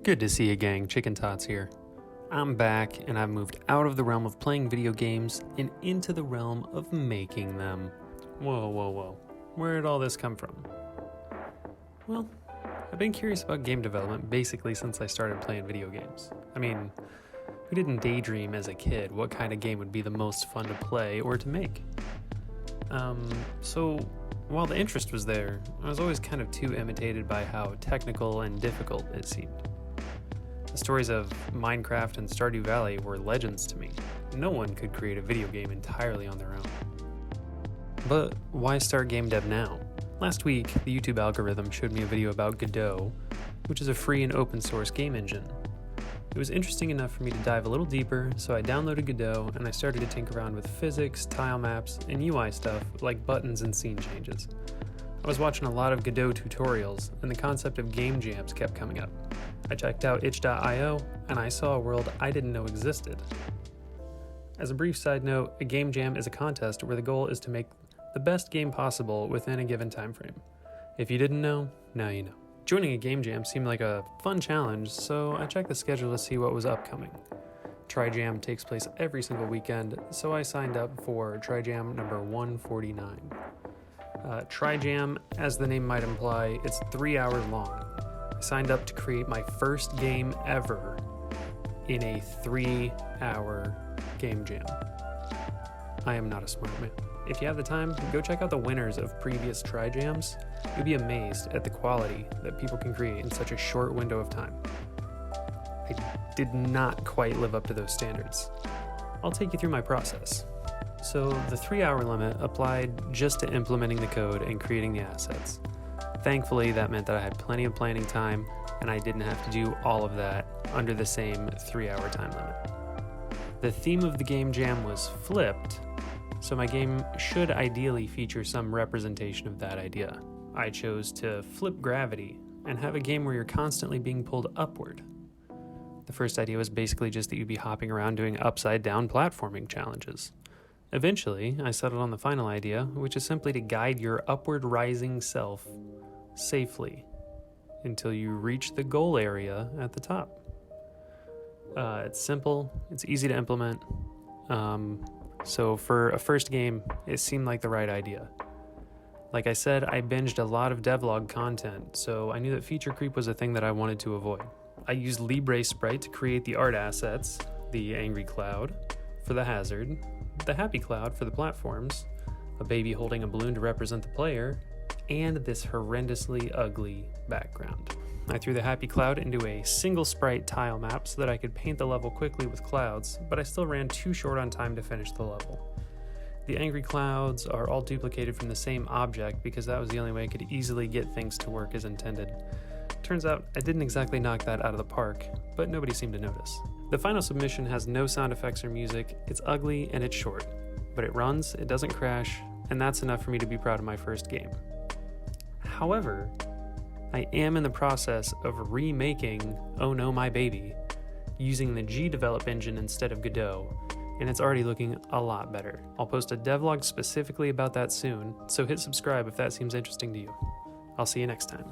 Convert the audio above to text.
Good to see you, gang. Chicken Tots here. I'm back, and I've moved out of the realm of playing video games and into the realm of making them. Whoa. Where did all this come from? Well, I've been curious about game development basically since I started playing video games. I mean, who didn't daydream as a kid what kind of game would be the most fun to play or to make? So while the interest was there, I was always kind of too imitated by how technical and difficult it seemed. The stories of Minecraft and Stardew Valley were legends to me. No one could create a video game entirely on their own. But why start game dev now? Last week, the YouTube algorithm showed me a video about Godot, which is a free and open source game engine. It was interesting enough for me to dive a little deeper, so I downloaded Godot and I started to tinker around with physics, tile maps, and UI stuff like buttons and scene changes. I was watching a lot of Godot tutorials, and the concept of game jams kept coming up. I checked out itch.io, and I saw a world I didn't know existed. As a brief side note, a game jam is a contest where the goal is to make the best game possible within a given time frame. If you didn't know, now you know. Joining a game jam seemed like a fun challenge, so I checked the schedule to see what was upcoming. Trijam takes place every single weekend, so I signed up for Trijam number 149. Trijam, as the name might imply, it's 3 hours long. I signed up to create my first game ever in a 3-hour game jam. I am not a smart man. If you have the time, go check out the winners of previous Trijams. You'll be amazed at the quality that people can create in such a short window of time. I did not quite live up to those standards. I'll take you through my process. So the 3-hour limit applied just to implementing the code and creating the assets. Thankfully, that meant that I had plenty of planning time and I didn't have to do all of that under the same 3-hour time limit. The theme of the game jam was flipped, so my game should ideally feature some representation of that idea. I chose to flip gravity and have a game where you're constantly being pulled upward. The first idea was basically just that you'd be hopping around doing upside-down platforming challenges. Eventually, I settled on the final idea, which is simply to guide your upward rising self safely until you reach the goal area at the top. It's simple, it's easy to implement, so for a first game, it seemed like the right idea. Like I said, I binged a lot of Devlog content, so I knew that feature creep was a thing that I wanted to avoid. I used LibreSprite to create the art assets, the angry cloud for the hazard, the happy cloud for the platforms, a baby holding a balloon to represent the player, and this horrendously ugly background. I threw the happy cloud into a single sprite tile map so that I could paint the level quickly with clouds, but I still ran too short on time to finish the level. The angry clouds are all duplicated from the same object because that was the only way I could easily get things to work as intended. Turns out I didn't exactly knock that out of the park, but nobody seemed to notice. The final submission has no sound effects or music, it's ugly and it's short, but it runs, it doesn't crash, and that's enough for me to be proud of my first game. However, I am in the process of remaking Oh No My Baby using the Gdevelop engine instead of Godot, and it's already looking a lot better. I'll post a devlog specifically about that soon, so hit subscribe if that seems interesting to you. I'll see you next time.